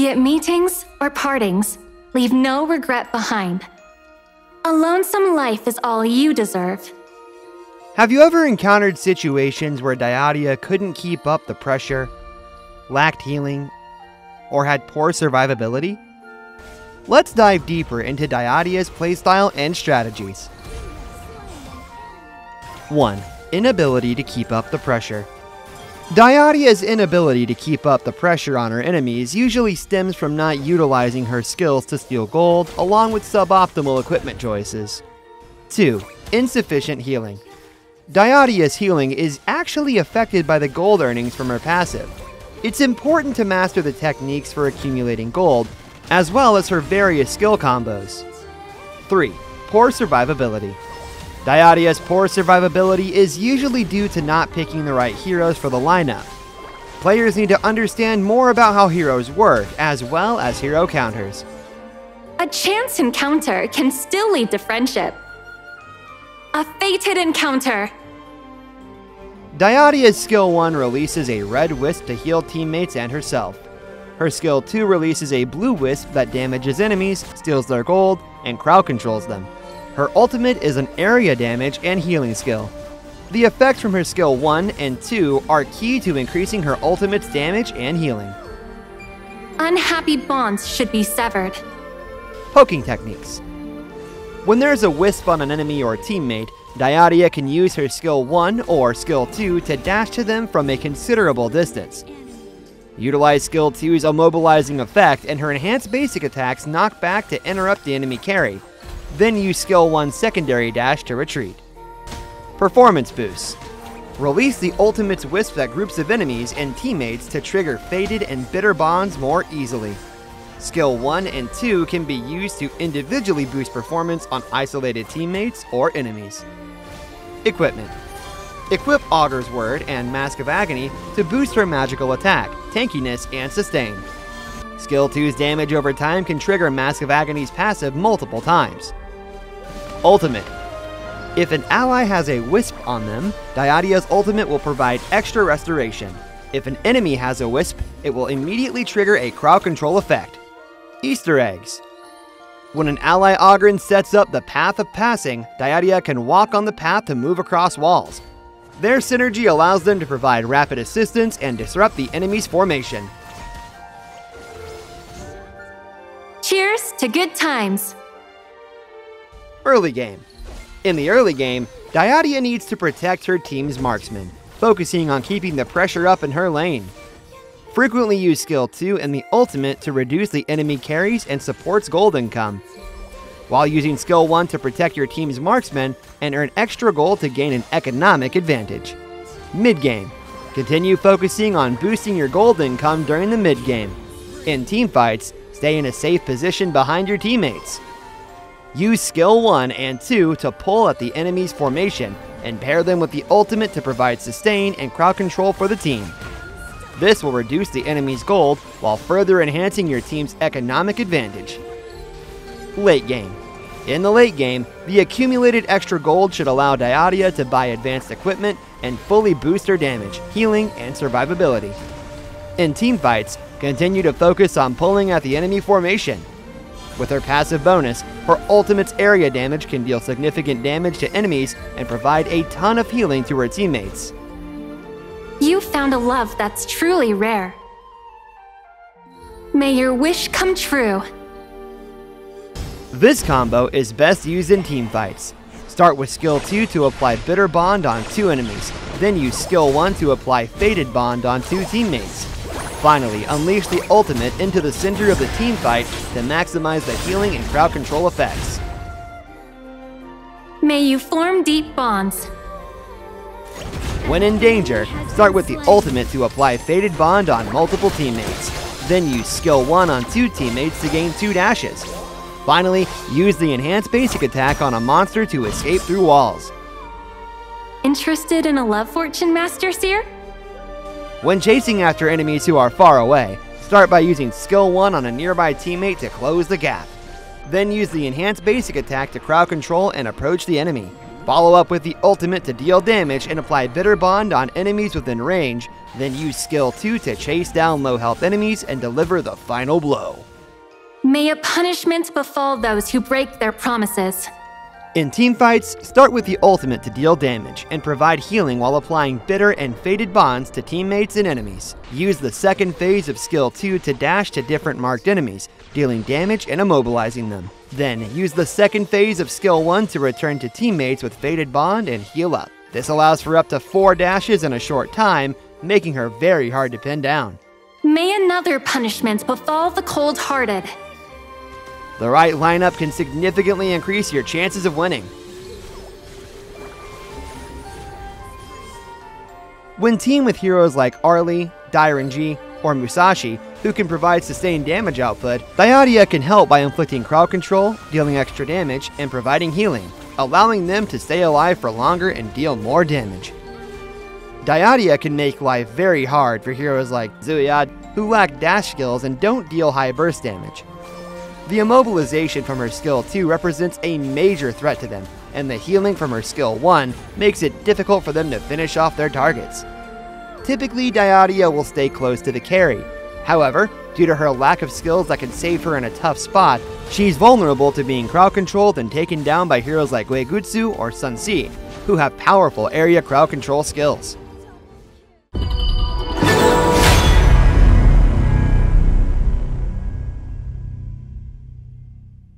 Be it meetings or partings, leave no regret behind. A lonesome life is all you deserve. Have you ever encountered situations where Dyadia couldn't keep up the pressure, lacked healing, or had poor survivability? Let's dive deeper into Dyadia's playstyle and strategies. 1. Inability to keep up the pressure. Dyadia's inability to keep up the pressure on her enemies usually stems from not utilizing her skills to steal gold, along with suboptimal equipment choices. 2. Insufficient healing. Dyadia's healing is actually affected by the gold earnings from her passive. It's important to master the techniques for accumulating gold, as well as her various skill combos. 3. Poor survivability. Dyadia's poor survivability is usually due to not picking the right heroes for the lineup. Players need to understand more about how heroes work, as well as hero counters. A chance encounter can still lead to friendship. A fated encounter. Dyadia's skill 1 releases a red wisp to heal teammates and herself. Her skill 2 releases a blue wisp that damages enemies, steals their gold, and crowd controls them. Her ultimate is an area damage and healing skill. The effects from her skill 1 and 2 are key to increasing her ultimate's damage and healing. Unhappy bonds should be severed. Poking techniques. When there's a wisp on an enemy or teammate, Dyadia can use her skill 1 or skill 2 to dash to them from a considerable distance. Utilize skill 2's immobilizing effect, and her enhanced basic attacks knock back to interrupt the enemy carry. Then use skill 1's secondary dash to retreat. Performance boosts. Release the ultimate's wisp at groups of enemies and teammates to trigger fated and bitter bonds more easily. Skill 1 and 2 can be used to individually boost performance on isolated teammates or enemies. Equipment. Equip Augur's Word and Mask of Agony to boost her magical attack, tankiness, and sustain. Skill 2's damage over time can trigger Mask of Agony's passive multiple times. Ultimate. If an ally has a wisp on them, Dyadia's ultimate will provide extra restoration. If an enemy has a wisp, it will immediately trigger a crowd control effect. Easter eggs. When an ally Ogryn sets up the Path of Passing, Dyadia can walk on the path to move across walls. Their synergy allows them to provide rapid assistance and disrupt the enemy's formation. Cheers to good times. Early game. In the early game, Dyadia needs to protect her team's marksman, focusing on keeping the pressure up in her lane. Frequently use skill 2 and the ultimate to reduce the enemy carries and supports gold income, while using skill 1 to protect your team's marksman and earn extra gold to gain an economic advantage. Mid-game. Continue focusing on boosting your gold income during the mid-game. In teamfights, stay in a safe position behind your teammates. Use skill 1 and 2 to pull at the enemy's formation and pair them with the ultimate to provide sustain and crowd control for the team. This will reduce the enemy's gold while further enhancing your team's economic advantage. Late game. In the late game, the accumulated extra gold should allow Dyadia to buy advanced equipment and fully boost her damage, healing, and survivability. In teamfights, continue to focus on pulling at the enemy formation. With her passive bonus, her ultimate's area damage can deal significant damage to enemies and provide a ton of healing to her teammates. You found a love that's truly rare. May your wish come true. This combo is best used in teamfights. Start with skill 2 to apply Bitter Bond on 2 enemies, then use skill 1 to apply Fated Bond on 2 teammates. Finally, unleash the ultimate into the center of the teamfight to maximize the healing and crowd control effects. May you form deep bonds. When in danger, start with the ultimate to apply Fated Bond on multiple teammates. Then use skill 1 on 2 teammates to gain 2 dashes. Finally, use the enhanced basic attack on a monster to escape through walls. Interested in a love fortune, Master Seer? When chasing after enemies who are far away, start by using skill 1 on a nearby teammate to close the gap. Then use the enhanced basic attack to crowd control and approach the enemy. Follow up with the ultimate to deal damage and apply Bitter Bond on enemies within range, then use skill 2 to chase down low health enemies and deliver the final blow. May a punishment befall those who break their promises. In teamfights, start with the ultimate to deal damage and provide healing while applying bitter and faded bonds to teammates and enemies. Use the second phase of skill 2 to dash to different marked enemies, dealing damage and immobilizing them. Then use the second phase of skill 1 to return to teammates with faded bond and heal up. This allows for up to 4 dashes in a short time, making her very hard to pin down. May another punishment befall the cold-hearted. The right lineup can significantly increase your chances of winning. When teamed with heroes like Arlie, Dairenji, or Musashi, who can provide sustained damage output, Dyadia can help by inflicting crowd control, dealing extra damage, and providing healing, allowing them to stay alive for longer and deal more damage. Dyadia can make life very hard for heroes like Dyadia, who lack dash skills and don't deal high burst damage. The immobilization from her skill 2 represents a major threat to them, and the healing from her skill 1 makes it difficult for them to finish off their targets. Typically, Dyadia will stay close to the carry. However, due to her lack of skills that can save her in a tough spot, she's vulnerable to being crowd controlled and taken down by heroes like Uegutsu or Sun-Si, who have powerful area crowd control skills.